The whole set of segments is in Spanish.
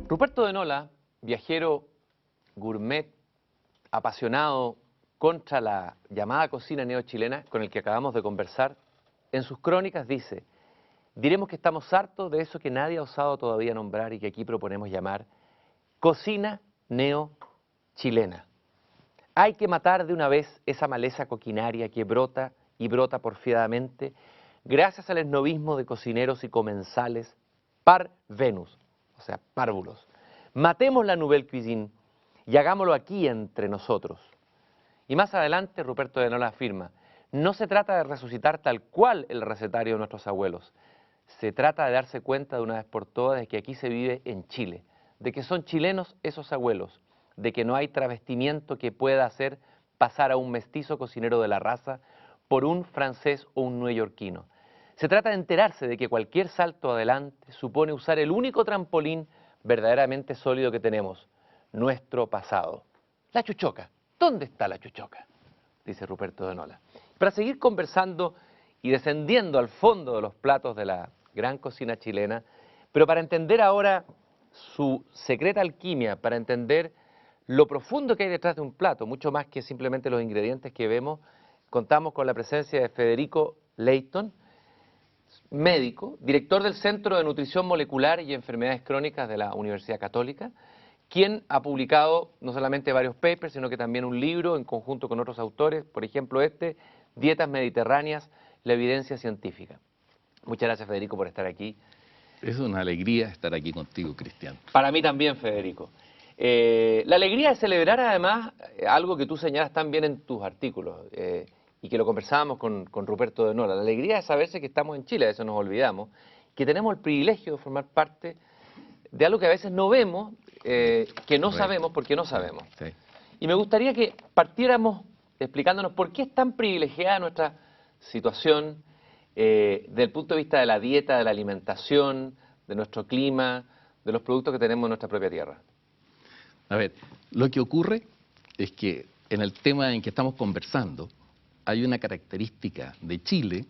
Ruperto de Nola, viajero, gourmet, apasionado contra la llamada cocina neochilena con el que acabamos de conversar, en sus crónicas dice: diremos que estamos hartos de eso que nadie ha osado todavía nombrar y que aquí proponemos llamar cocina neochilena. Hay que matar de una vez esa maleza coquinaria que brota y brota porfiadamente gracias al esnovismo de cocineros y comensales par Venus, o sea, párvulos. Matemos la nouvelle cuisine y hagámoslo aquí entre nosotros. Y más adelante Ruperto de Nola afirma: no se trata de resucitar tal cual el recetario de nuestros abuelos, se trata de darse cuenta de una vez por todas de que aquí se vive en Chile, de que son chilenos esos abuelos, de que no hay travestimiento que pueda hacer pasar a un mestizo cocinero de la raza por un francés o un neoyorquino. Se trata de enterarse de que cualquier salto adelante supone usar el único trampolín verdaderamente sólido que tenemos, nuestro pasado. La chuchoca. ¿Dónde está la chuchoca?, dice Ruperto de Nola. Para seguir conversando y descendiendo al fondo de los platos de la gran cocina chilena, pero para entender ahora su secreta alquimia, para entender lo profundo que hay detrás de un plato, mucho más que simplemente los ingredientes que vemos, contamos con la presencia de Federico Leighton, médico, director del Centro de Nutrición Molecular y Enfermedades Crónicas de la Universidad Católica, quien ha publicado no solamente varios papers, sino que también un libro en conjunto con otros autores, por ejemplo Dietas Mediterráneas, la evidencia científica. Muchas gracias, Federico, por estar aquí. Es una alegría estar aquí contigo, Cristian. Para mí también, Federico. La alegría de celebrar además algo que tú señalas también en tus artículos y que lo conversábamos con Ruperto de Nola. La alegría de saberse que estamos en Chile, de eso nos olvidamos, que tenemos el privilegio de formar parte de algo que a veces no vemos, que no sabemos porque no sabemos. Sí. Y me gustaría que partiéramos explicándonos por qué es tan privilegiada nuestra situación desde el punto de vista de la dieta, de la alimentación, de nuestro clima, de los productos que tenemos en nuestra propia tierra. A ver, lo que ocurre es que en el tema en que estamos conversando hay una característica de Chile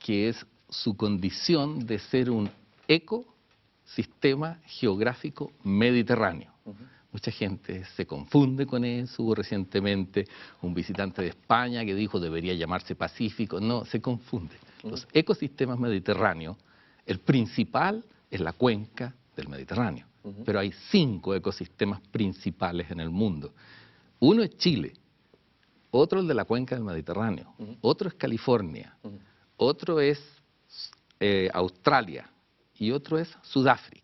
que es su condición de ser un ecosistema geográfico mediterráneo. Mucha gente se confunde con eso. Hubo recientemente un visitante de España que dijo debería llamarse Pacífico. No, se confunde. Los ecosistemas mediterráneos, el principal es la cuenca del Mediterráneo. Pero hay 5 ecosistemas principales en el mundo. Uno es Chile, otro el de la cuenca del Mediterráneo, otro es California, otro es Australia y otro es Sudáfrica.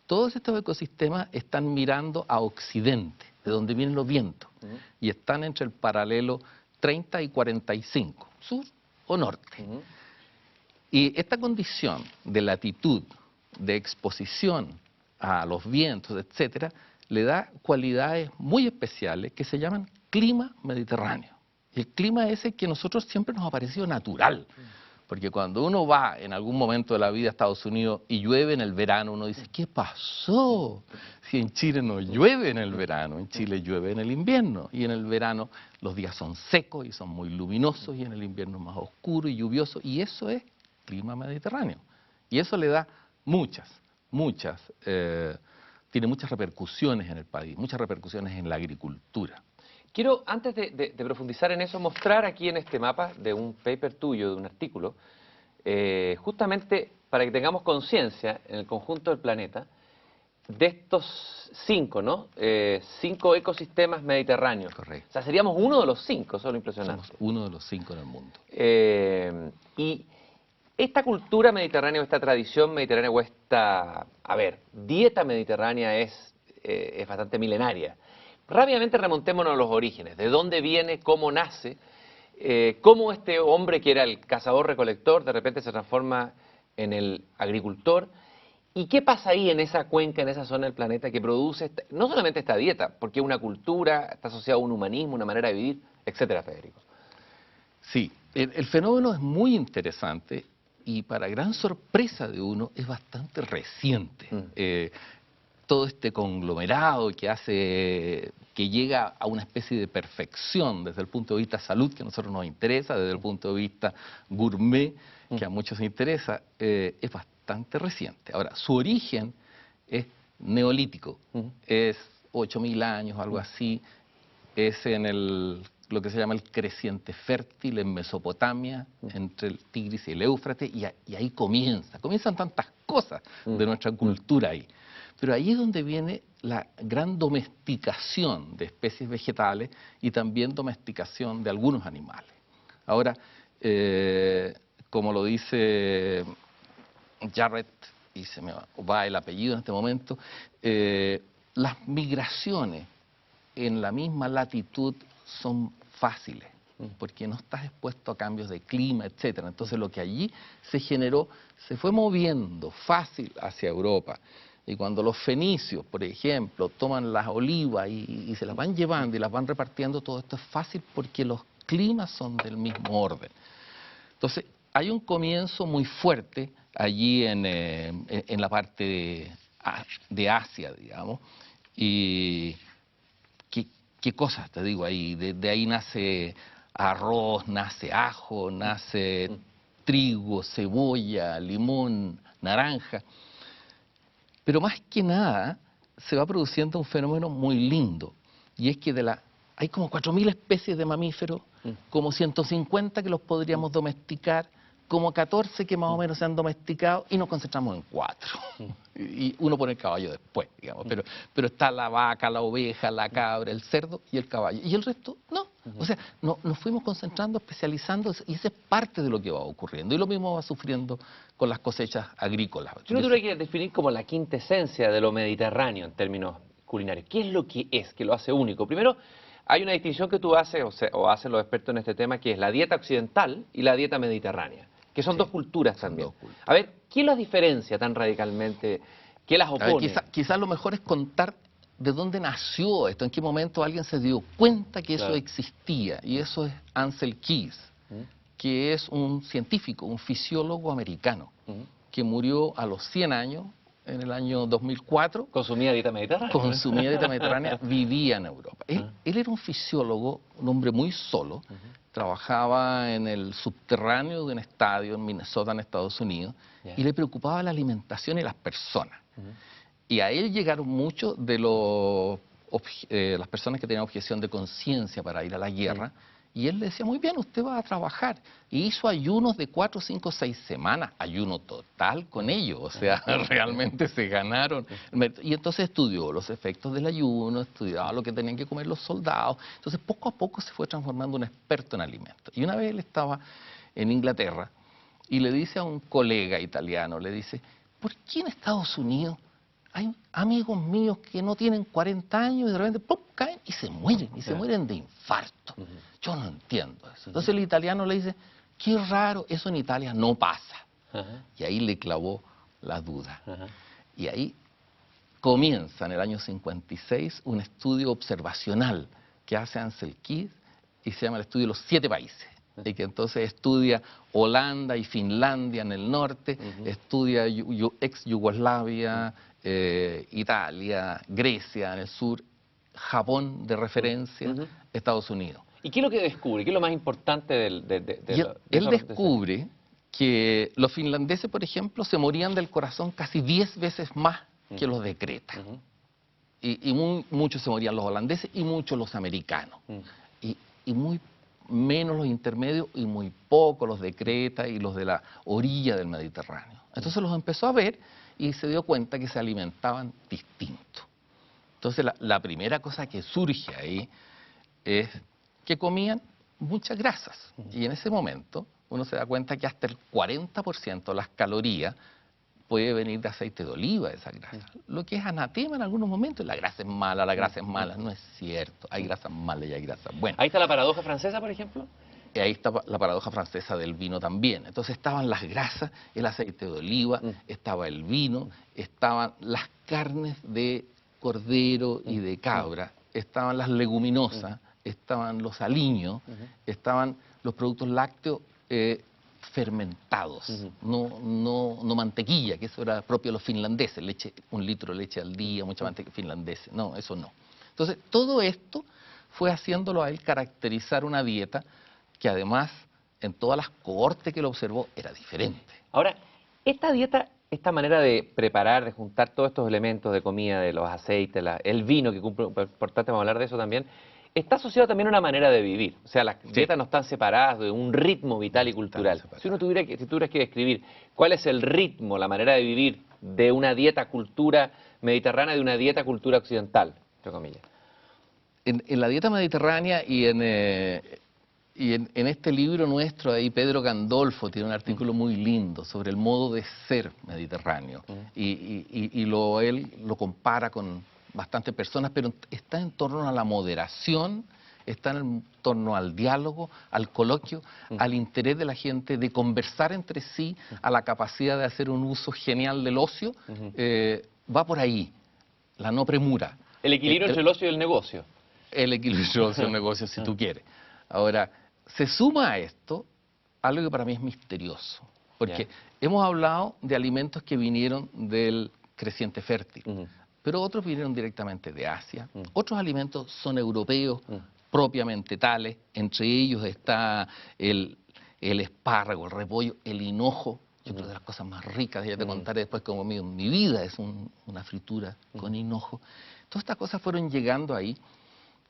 Todos estos ecosistemas están mirando a occidente, de donde vienen los vientos, y están entre el paralelo 30 y 45, sur o norte. Y esta condición de latitud, de exposición a los vientos, etcétera, le da cualidades muy especiales que se llaman clima mediterráneo. Y el clima ese que a nosotros siempre nos ha parecido natural. Porque cuando uno va en algún momento de la vida a Estados Unidos y llueve en el verano, uno dice, ¿qué pasó? Si en Chile no llueve en el verano, en Chile llueve en el invierno. Y en el verano los días son secos y son muy luminosos, y en el invierno más oscuro y lluvioso. Y eso es clima mediterráneo. Y eso le da tiene muchas repercusiones en el país, muchas repercusiones en la agricultura. Quiero, antes de profundizar en eso, mostrar aquí en este mapa de un paper tuyo, de un artículo, justamente para que tengamos conciencia en el conjunto del planeta de estos 5, ¿no? 5 ecosistemas mediterráneos. Correcto. O sea, seríamos uno de los 5, eso es lo impresionante. Somos uno de los 5 en el mundo. Y esta cultura mediterránea, o esta tradición mediterránea, o esta, dieta mediterránea es bastante milenaria. Rápidamente remontémonos a los orígenes, de dónde viene, cómo nace, cómo este hombre que era el cazador-recolector de repente se transforma en el agricultor, y qué pasa ahí en esa cuenca, en esa zona del planeta que produce no solamente esta dieta, porque es una cultura, está asociada a un humanismo, una manera de vivir, etcétera, Federico. Sí, el fenómeno es muy interesante y para gran sorpresa de uno es bastante reciente. Todo este conglomerado que llega a una especie de perfección desde el punto de vista salud, que a nosotros nos interesa, desde el punto de vista gourmet, que a muchos nos interesa, es bastante reciente. Ahora, su origen es neolítico, es 8.000 años, algo así, es en lo que se llama el creciente fértil en Mesopotamia, entre el Tigris y el Éufrates, y ahí comienzan tantas cosas de nuestra cultura ahí. Pero ahí es donde viene la gran domesticación de especies vegetales y también domesticación de algunos animales. Ahora, como lo dice Jarrett, y se me va el apellido en este momento, las migraciones en la misma latitud son fáciles, porque no estás expuesto a cambios de clima, etcétera. Entonces lo que allí se generó se fue moviendo fácil hacia Europa. Y cuando los fenicios, por ejemplo, toman las olivas y se las van llevando y las van repartiendo, todo esto es fácil porque los climas son del mismo orden. Entonces, hay un comienzo muy fuerte allí en la parte de Asia, digamos, y ¿qué cosas te digo ahí? De ahí nace arroz, nace ajo, nace trigo, cebolla, limón, naranja. Pero más que nada se va produciendo un fenómeno muy lindo, y es que hay como 4.000 especies de mamíferos, como 150 que los podríamos domesticar, como 14 que más o menos se han domesticado, y nos concentramos en 4. Y uno pone el caballo después, digamos, pero está la vaca, la oveja, la cabra, el cerdo y el caballo. Y el resto, no. O sea, nos fuimos concentrando, especializando, y esa es parte de lo que va ocurriendo. Y lo mismo va sufriendo con las cosechas agrícolas. Si uno tuviera que definir como la quintesencia de lo mediterráneo en términos culinarios, ¿qué es lo que lo hace único? Primero, hay una distinción que tú haces, o hacen los expertos en este tema, que es la dieta occidental y la dieta mediterránea, que son dos culturas también. A ver, ¿qué las diferencia tan radicalmente? ¿Qué las opone? Quizás lo mejor es contar de dónde nació esto, en qué momento alguien se dio cuenta que eso existía. Y eso es Ansel Keys, que es un científico, un fisiólogo americano, que murió a los 100 años, en el año 2004. ¿Consumía dieta mediterránea? Consumía dieta mediterránea, vivía en Europa. Él era un fisiólogo, un hombre muy solo, trabajaba en el subterráneo de un estadio en Minnesota, en Estados Unidos, y le preocupaba la alimentación y las personas. Y a él llegaron muchos de las personas que tenían objeción de conciencia para ir a la guerra, y él le decía, muy bien, usted va a trabajar. Y hizo ayunos de 4, 5, 6 semanas, ayuno total con ellos, o sea, realmente se ganaron. Y entonces estudió los efectos del ayuno, estudiaba lo que tenían que comer los soldados. Entonces poco a poco se fue transformando en un experto en alimentos. Y una vez él estaba en Inglaterra y le dice a un colega italiano, le dice, ¿por qué en Estados Unidos hay amigos míos que no tienen 40 años y de repente ¡pum!, caen y se mueren de infarto? Yo no entiendo eso. Entonces el italiano le dice, qué raro, eso en Italia no pasa. Y ahí le clavó la duda. Y ahí comienza en el año 56 un estudio observacional que hace Ansel Keys y se llama el estudio de los 7 países. Y que entonces estudia Holanda y Finlandia en el norte, estudia ex Yugoslavia, Italia, Grecia en el sur, Japón de referencia, Estados Unidos. ¿Y qué es lo que descubre? ¿Qué es lo más importante Él descubre que los finlandeses, por ejemplo, se morían del corazón casi 10 veces más que los de Creta. Y muchos se morían los holandeses y muchos los americanos. Y muy menos los intermedios y muy pocos los de Creta y los de la orilla del Mediterráneo. Entonces los empezó a ver y se dio cuenta que se alimentaban distinto. Entonces la primera cosa que surge ahí es que comían muchas grasas. Y en ese momento uno se da cuenta que hasta el 40% de las calorías puede venir de aceite de oliva, esa grasa. Lo que es anatema en algunos momentos, la grasa es mala, no es cierto. Hay grasas malas y hay grasas buenas. Ahí está la paradoja francesa, por ejemplo. Y ahí está la paradoja francesa del vino también. Entonces estaban las grasas, el aceite de oliva, estaba el vino, estaban las carnes de cordero y de cabra, estaban las leguminosas, estaban los aliños, estaban los productos lácteos fermentados, no mantequilla, que eso era propio de los finlandeses, 1 litro de leche al día, mucha mantequilla finlandesa, no, eso no. Entonces, todo esto fue haciéndolo a él caracterizar una dieta que además, en todas las cohortes que lo observó, era diferente. Ahora, esta dieta esta manera de preparar, de juntar todos estos elementos de comida, de los aceites, el vino, que cumple un papel importante, vamos a hablar de eso también, está asociado también a una manera de vivir. O sea, las dietas no están separadas de un ritmo vital y cultural. Si uno tuviera que, si tuvieras que describir cuál es el ritmo, la manera de vivir de una dieta cultura mediterránea y de una dieta cultura occidental, entre comillas. En la dieta mediterránea y en este libro nuestro, ahí Pedro Gandolfo tiene un artículo muy lindo sobre el modo de ser mediterráneo. Y él lo compara con bastantes personas, pero está en torno a la moderación, está en torno al diálogo, al coloquio, al interés de la gente de conversar entre sí, a la capacidad de hacer un uso genial del ocio. Va por ahí, la no premura. El equilibrio entre el ocio y el negocio. El equilibrio entre el ocio y el negocio, si tú quieres. Ahora, se suma a esto algo que para mí es misterioso, porque hemos hablado de alimentos que vinieron del creciente fértil, pero otros vinieron directamente de Asia, otros alimentos son europeos propiamente tales, entre ellos está el espárrago, el repollo, el hinojo, yo creo de las cosas más ricas, ya te contaré después cómo en mi vida es una fritura con hinojo. Todas estas cosas fueron llegando ahí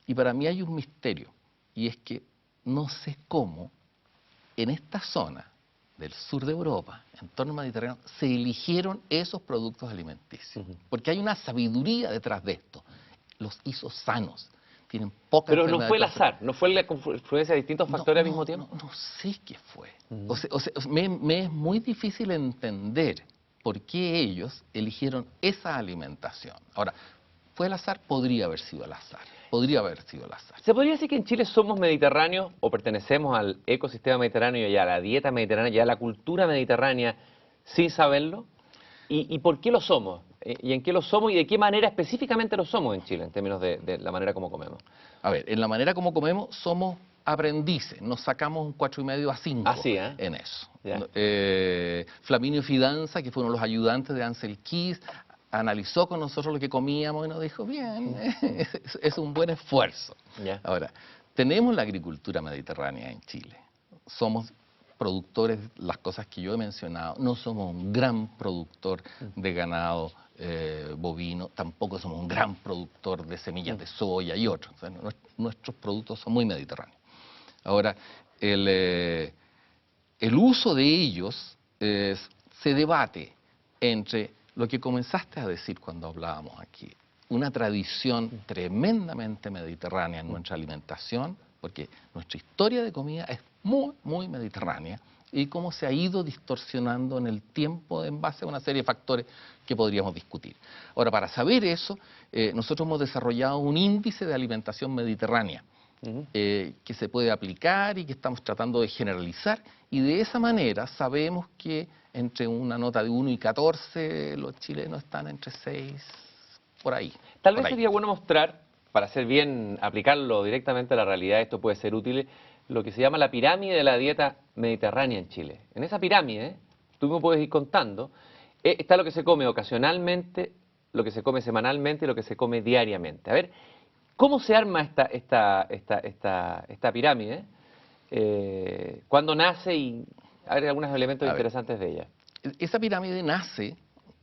y para mí hay un misterio, y es que no sé cómo en esta zona del sur de Europa, en torno al Mediterráneo, se eligieron esos productos alimenticios. Porque hay una sabiduría detrás de esto. Los hizo sanos, tienen poca Pero enfermedad. no fue el azar, no fue la confluencia de distintos factores al mismo tiempo. No sé qué fue. Me es muy difícil entender por qué ellos eligieron esa alimentación. Ahora, ¿fue el azar? Podría haber sido el azar. Podría haber sido el azar. ¿Se podría decir que en Chile somos mediterráneos o pertenecemos al ecosistema mediterráneo y a la dieta mediterránea y a la cultura mediterránea sin saberlo? ¿Y por qué lo somos? ¿Y en qué lo somos y de qué manera específicamente lo somos en Chile en términos de la manera como comemos? A ver, en la manera como comemos somos aprendices, nos sacamos un 4,5 a 5 en eso. Flaminio Fidanza, que fue uno de los ayudantes de Ansel Keys, analizó con nosotros lo que comíamos y nos dijo, bien, es un buen esfuerzo. Ahora, tenemos la agricultura mediterránea en Chile. Somos productores, las cosas que yo he mencionado, no somos un gran productor de ganado bovino, tampoco somos un gran productor de semillas de soya y otros. O sea, nuestros productos son muy mediterráneos. Ahora, el uso de ellos se debate entre lo que comenzaste a decir cuando hablábamos aquí, una tradición tremendamente mediterránea en nuestra alimentación, porque nuestra historia de comida es muy, muy mediterránea, y cómo se ha ido distorsionando en el tiempo en base a una serie de factores que podríamos discutir. Ahora, para saber eso, nosotros hemos desarrollado un índice de alimentación mediterránea, que se puede aplicar y que estamos tratando de generalizar, y de esa manera sabemos que entre una nota de 1 y 14 los chilenos están entre 6, por ahí. Tal vez sería bueno mostrar, para hacer bien, aplicarlo directamente a la realidad, esto puede ser útil, lo que se llama la pirámide de la dieta mediterránea en Chile. En esa pirámide, tú me puedes ir contando, está lo que se come ocasionalmente, lo que se come semanalmente y lo que se come diariamente. A ver, ¿cómo se arma esta pirámide? ¿Cuándo nace? Y hay algunos elementos interesantes de ella. Esa pirámide nace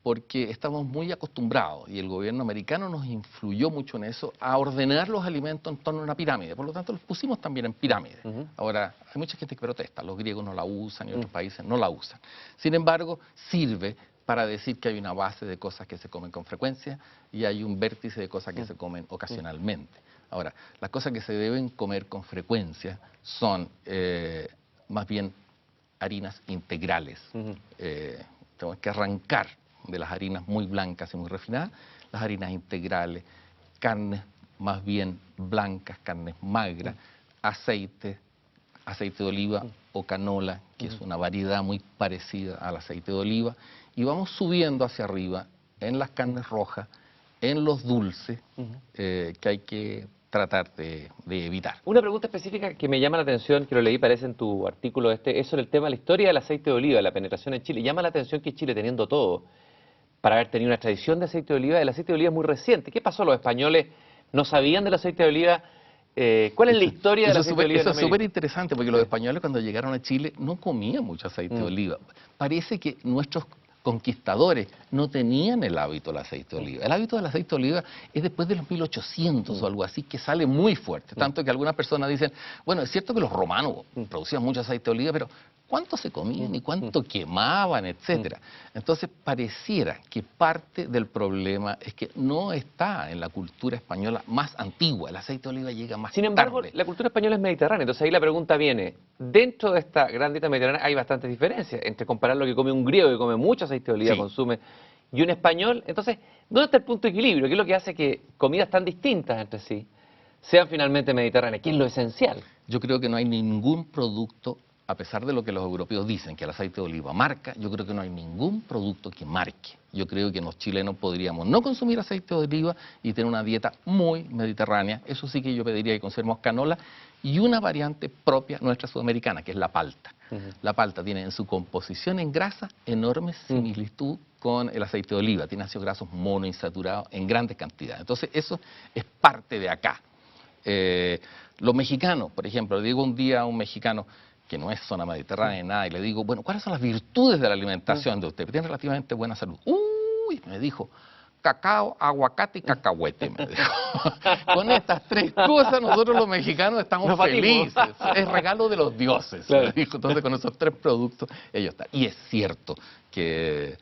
porque estamos muy acostumbrados, y el gobierno americano nos influyó mucho en eso, a ordenar los alimentos en torno a una pirámide. Por lo tanto, los pusimos también en pirámide. Ahora, hay mucha gente que protesta, los griegos no la usan y otros países no la usan. Sin embargo, sirve para decir que hay una base de cosas que se comen con frecuencia y hay un vértice de cosas que se comen ocasionalmente. Ahora, las cosas que se deben comer con frecuencia son más bien harinas integrales. Tenemos que arrancar de las harinas muy blancas y muy refinadas, las harinas integrales, carnes más bien blancas, carnes magras, aceite de oliva o canola, que es una variedad muy parecida al aceite de oliva, y vamos subiendo hacia arriba en las carnes rojas, en los dulces, que hay que tratar de evitar. Una pregunta específica que me llama la atención, que lo leí, parece en tu artículo es sobre el tema de la historia del aceite de oliva, la penetración en Chile. Llama la atención que Chile, teniendo todo, para haber tenido una tradición de aceite de oliva, el aceite de oliva es muy reciente. ¿Qué pasó? ¿Los españoles no sabían del aceite de oliva? ¿Cuál es la historia del aceite de oliva en América? Eso es súper interesante, porque los españoles cuando llegaron a Chile no comían mucho aceite de oliva. Parece que nuestros conquistadores no tenían el hábito del aceite de oliva. El hábito del aceite de oliva es después de los 1800 o algo así, que sale muy fuerte. Tanto que algunas personas dicen, bueno, es cierto que los romanos producían mucho aceite de oliva, pero ¿cuánto se comían y cuánto quemaban, etcétera? Entonces, pareciera que parte del problema es que no está en la cultura española más antigua. El aceite de oliva llega más Sin embargo, tarde. la cultura española es mediterránea, entonces ahí la pregunta viene, dentro de esta gran dieta mediterránea hay bastantes diferencias entre comparar lo que come un griego que come mucho aceite de oliva, Sí. consume, y un español. Entonces, ¿dónde está el punto de equilibrio? ¿Qué es lo que hace que comidas tan distintas entre sí sean finalmente mediterráneas? ¿Qué es lo esencial? Yo creo que no hay ningún producto, a pesar de lo que los europeos dicen, que el aceite de oliva marca, yo creo que no hay ningún producto que marque. Yo creo que los chilenos podríamos no consumir aceite de oliva y tener una dieta muy mediterránea. Eso sí que yo pediría que conservemos canola y una variante propia nuestra sudamericana, que es la palta. La palta tiene en su composición en grasa enorme similitud con el aceite de oliva. Tiene ácidos grasos monoinsaturados en grandes cantidades. Entonces, eso es parte de acá. Los mexicanos, por ejemplo, le digo un día a un mexicano que no es zona mediterránea ni nada, y le digo, bueno, ¿cuáles son las virtudes de la alimentación de usted? Tiene relativamente buena salud. Uy, me dijo, cacao, aguacate y cacahuete, me dijo. Con estas tres cosas nosotros los mexicanos estamos Nos batimos. felices. Es regalo de los dioses, Claro. me dijo. Entonces, con esos tres productos, ellos están. Y es cierto que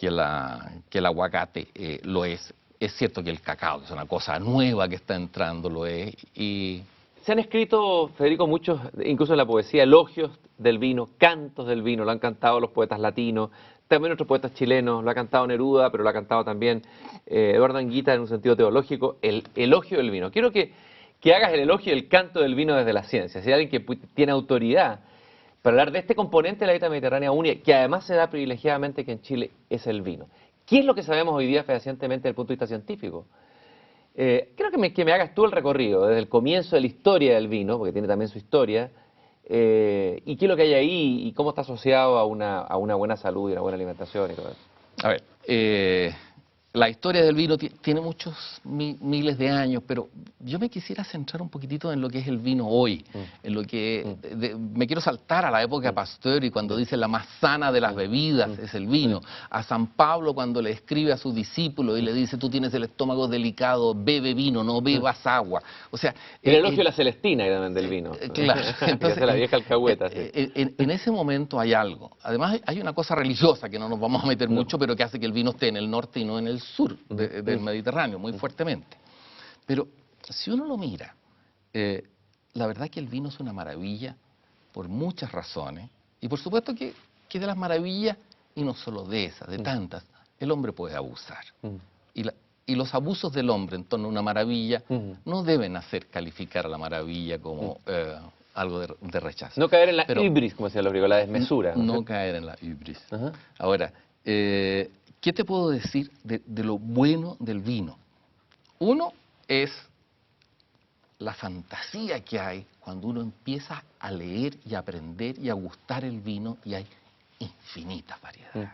el aguacate lo es. Es cierto que el cacao, que es una cosa nueva que está entrando, lo es. Y Se han escrito, Federico, muchos, incluso en la poesía, elogios del vino, cantos del vino, lo han cantado los poetas latinos, también otros poetas chilenos, lo ha cantado Neruda, pero lo ha cantado también Eduardo Anguita en un sentido teológico, el elogio del vino. Quiero que hagas el elogio y el canto del vino desde la ciencia. Si hay alguien que tiene autoridad para hablar de este componente de la dieta mediterránea única, que además se da privilegiadamente que en Chile es el vino. ¿Qué es lo que sabemos hoy día fehacientemente desde el punto de vista científico? Creo que me hagas tú el recorrido, desde el comienzo de la historia del vino, porque tiene también su historia, y qué es lo que hay ahí y cómo está asociado a una buena salud y una buena alimentación y todo eso. a ver, la historia del vino tiene muchos miles de años, pero yo me quisiera centrar un poquitito en lo que es el vino hoy, en lo que me quiero saltar a la época de Pasteur y cuando dice la más sana de las bebidas es el vino, a San Pablo cuando le escribe a sus discípulos y le dice tú tienes el estómago delicado, bebe vino, no bebas agua. O sea, El elogio de la Celestina y también del vino. Claro, Que hace la vieja alcahueta. Sí. En ese momento hay algo. Además hay una cosa religiosa que no nos vamos a meter mucho, pero que hace que el vino esté en el norte y no en el sur del Mediterráneo, muy fuertemente. Pero si uno lo mira, la verdad es que el vino es una maravilla por muchas razones. Y por supuesto que de las maravillas, y no solo de esas, de tantas, el hombre puede abusar. Y los abusos del hombre en torno a una maravilla no deben hacer calificar a la maravilla como algo de rechazo. No caer en la Pero hibris, como decían los griegos, la desmesura. no caer en la hibris. Ajá. Ahora, ¿qué te puedo decir de lo bueno del vino? Uno es la fantasía que hay cuando uno empieza a leer y a aprender y a gustar el vino y hay infinitas variedades.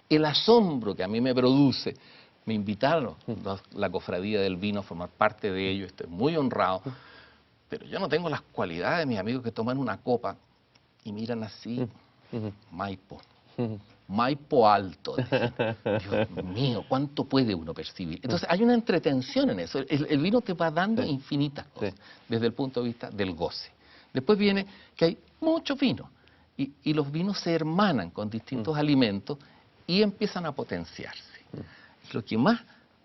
El asombro que a mí me produce, me invitaron la cofradía del vino a formar parte de ello, estoy muy honrado, pero yo no tengo las cualidades de mis amigos que toman una copa y miran así, Maipo. Maipo alto. Dios mío, ¿cuánto puede uno percibir? Entonces hay una entretención en eso. El vino te va dando infinitas cosas desde el punto de vista del goce. Después viene que hay muchos vinos y los vinos se hermanan con distintos alimentos y empiezan a potenciarse. Lo que más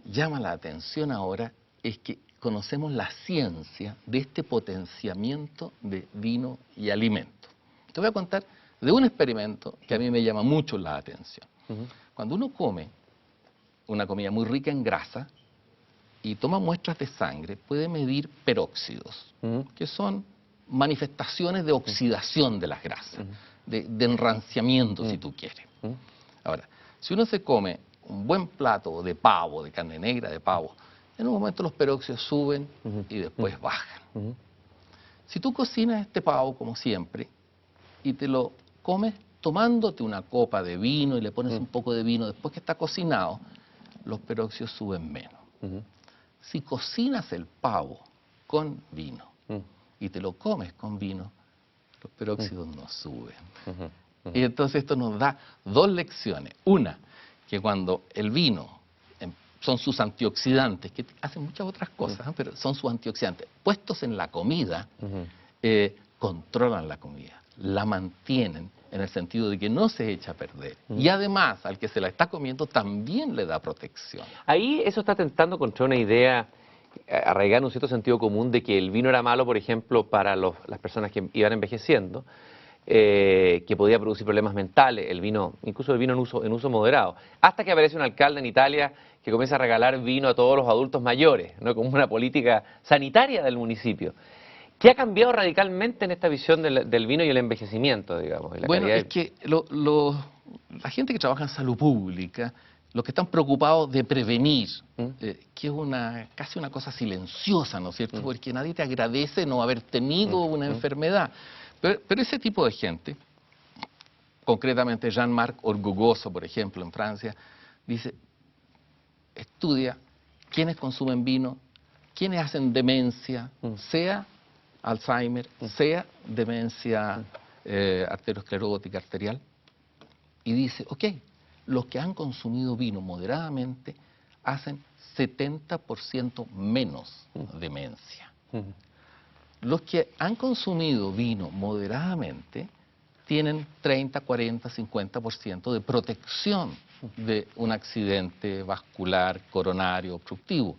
llama la atención ahora es que conocemos la ciencia de este potenciamiento de vino y alimento. Te voy a contar de un experimento que a mí me llama mucho la atención. Cuando uno come una comida muy rica en grasa y toma muestras de sangre, puede medir peróxidos, que son manifestaciones de oxidación de las grasas, de enranciamiento, si tú quieres. Ahora, si uno se come un buen plato de pavo, de carne negra de pavo, en un momento los peróxidos suben y después bajan. Si tú cocinas este pavo como siempre y te lo comes tomándote una copa de vino y le pones un poco de vino después que está cocinado, los peróxidos suben menos. Si cocinas el pavo con vino y te lo comes con vino, los peróxidos no suben. Y entonces esto nos da dos lecciones. Una, que cuando el vino son sus antioxidantes, que hacen muchas otras cosas, pero son sus antioxidantes, puestos en la comida, controlan la comida, la mantienen en el sentido de que no se echa a perder. Y además, al que se la está comiendo también le da protección. Ahí eso está atentando contra una idea arraigada en un cierto sentido común de que el vino era malo, por ejemplo, para las personas que iban envejeciendo, que podía producir problemas mentales, el vino, incluso el vino en uso moderado. Hasta que aparece un alcalde en Italia que comienza a regalar vino a todos los adultos mayores, ¿no? Como una política sanitaria del municipio. ¿Qué ha cambiado radicalmente en esta visión del vino y el envejecimiento, digamos? Y la Bueno, calidad es que la gente que trabaja en salud pública, los que están preocupados de prevenir, que es casi una cosa silenciosa, ¿no es cierto? Porque nadie te agradece no haber tenido una enfermedad. Pero ese tipo de gente, concretamente Jean-Marc Orgogoso, por ejemplo, en Francia, dice, estudia quiénes consumen vino, quiénes hacen demencia, sea Alzheimer, sea demencia arteriosclerótica arterial, y dice, ok, los que han consumido vino moderadamente hacen 70% menos demencia. Los que han consumido vino moderadamente tienen 30, 40, 50% de protección de un accidente vascular, coronario, obstructivo.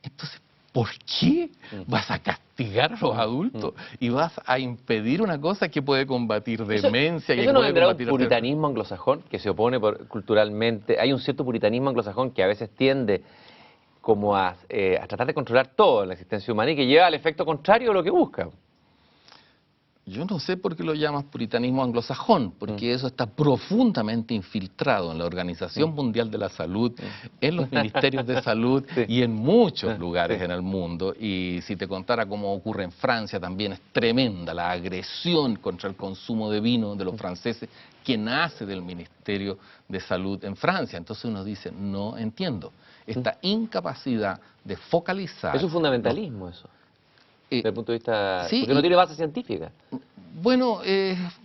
Entonces, ¿por qué vas a castigar a los adultos y vas a impedir una cosa que puede combatir demencia? ¿Eso no vendrá un puritanismo anglosajón que se opone culturalmente? Hay un cierto puritanismo anglosajón que a veces tiende como a tratar de controlar todo en la existencia humana y que lleva al efecto contrario a lo que busca. Yo no sé por qué lo llamas puritanismo anglosajón, porque eso está profundamente infiltrado en la Organización Mundial de la Salud, en los ministerios de salud y en muchos lugares en el mundo. Y si te contara cómo ocurre en Francia, también es tremenda la agresión contra el consumo de vino de los franceses que nace del Ministerio de Salud en Francia. Entonces uno dice, no entiendo. Esta incapacidad de focalizar... Es un fundamentalismo eso. Desde el punto de vista... Sí, porque no tiene base científica. Bueno,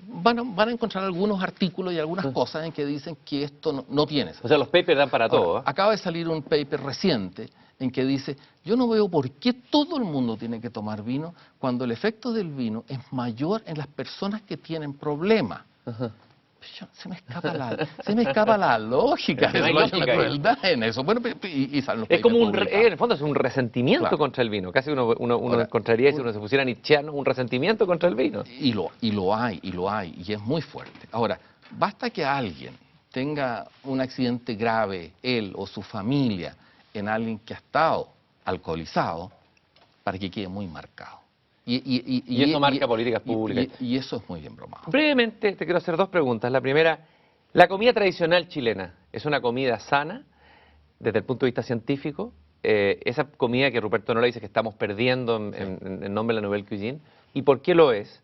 van a encontrar algunos artículos y algunas cosas en que dicen que esto no tiene. O sea, los papers dan para todo. Acaba de salir un paper reciente en que dice, yo no veo por qué todo el mundo tiene que tomar vino cuando el efecto del vino es mayor en las personas que tienen problemas. Se me escapa la lógica, no hay lógica, la crueldad en eso. Bueno, y salen los es como papers en el fondo es un resentimiento contra el vino. Casi uno encontraría, si uno se pusiera nietzscheano, un resentimiento contra el vino. Y lo hay, y es muy fuerte. Ahora, basta que alguien tenga un accidente grave, él o su familia, en alguien que ha estado alcoholizado, para que quede muy marcado. Y eso marca políticas públicas. Y eso es muy bien bromado. Brevemente, te quiero hacer dos preguntas. La primera, la comida tradicional chilena, ¿es una comida sana desde el punto de vista científico? Esa comida que Ruperto Nola dice que estamos perdiendo en nombre de la Nouvelle Cuisine. ¿Y por qué lo es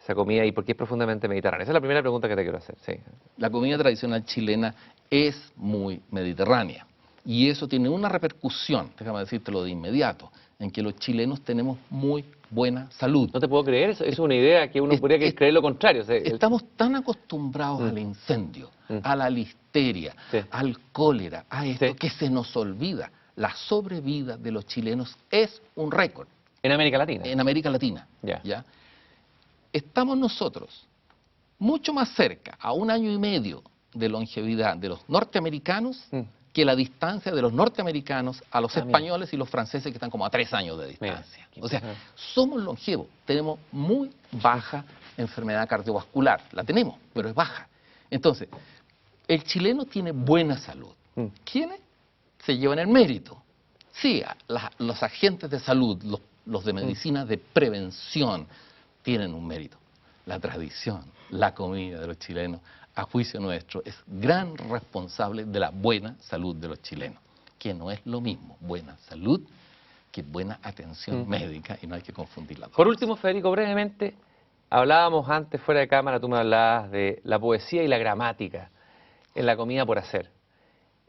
esa comida y por qué es profundamente mediterránea? Esa es la primera pregunta que te quiero hacer. Sí. La comida tradicional chilena es muy mediterránea. Y eso tiene una repercusión, déjame decírtelo de inmediato, en que los chilenos tenemos muy buena salud. No te puedo creer, eso es una idea que uno podría creer lo contrario. O sea, estamos tan acostumbrados al incendio, a la listeria, al cólera, a esto, que se nos olvida. La sobrevida de los chilenos es un récord. ¿En América Latina? En América Latina. ¿Ya? Estamos nosotros mucho más cerca, a 1 año y medio de longevidad de los norteamericanos, que la distancia de los norteamericanos a los españoles y los franceses, que están como a 3 años de distancia. O sea, somos longevos, tenemos muy baja enfermedad cardiovascular, la tenemos, pero es baja. Entonces, el chileno tiene buena salud. ¿Quiénes se llevan el mérito? Sí, los agentes de salud, los de medicina de prevención, tienen un mérito. La tradición, la comida de los chilenos, a juicio nuestro, es gran responsable de la buena salud de los chilenos, que no es lo mismo buena salud que buena atención médica, y no hay que confundirla. Por último, Federico, brevemente, hablábamos antes, fuera de cámara, tú me hablabas de la poesía y la gramática en la comida por hacer.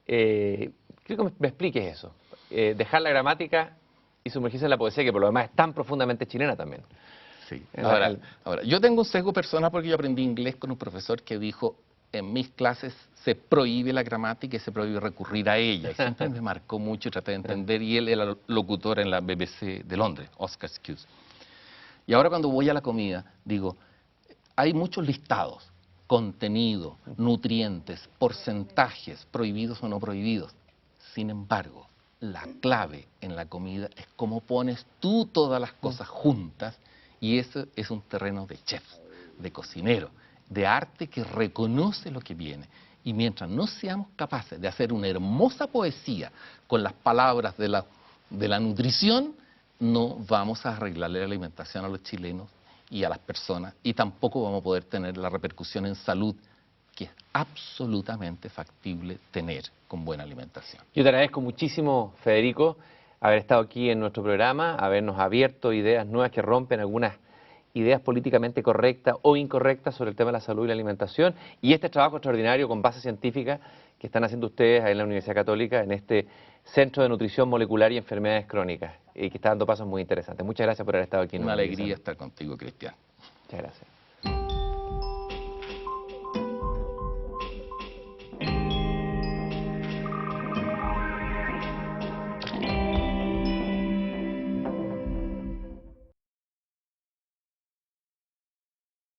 Quiero que me expliques eso, dejar la gramática y sumergirse en la poesía, que por lo demás es tan profundamente chilena también. Sí. Ahora, yo tengo un sesgo personal porque yo aprendí inglés con un profesor que dijo, en mis clases se prohíbe la gramática y se prohíbe recurrir a ella. Y siempre me marcó mucho y traté de entender. Y él era locutor en la BBC de Londres, Oscar Hughes. Y ahora cuando voy a la comida, digo, hay muchos listados, contenido, nutrientes, porcentajes, prohibidos o no prohibidos. Sin embargo, la clave en la comida es cómo pones tú todas las cosas juntas, y eso es un terreno de chef, de cocinero, de arte que reconoce lo que viene. Y mientras no seamos capaces de hacer una hermosa poesía con las palabras de la nutrición, no vamos a arreglarle la alimentación a los chilenos y a las personas, y tampoco vamos a poder tener la repercusión en salud que es absolutamente factible tener con buena alimentación. Yo te agradezco muchísimo, Federico, haber estado aquí en nuestro programa, habernos abierto ideas nuevas que rompen algunas ideas políticamente correctas o incorrectas sobre el tema de la salud y la alimentación, y este trabajo extraordinario con base científica que están haciendo ustedes ahí en la Universidad Católica, en este Centro de Nutrición Molecular y Enfermedades Crónicas, y que está dando pasos muy interesantes. Muchas gracias por haber estado aquí. Una alegría estar contigo, Cristian. Muchas gracias.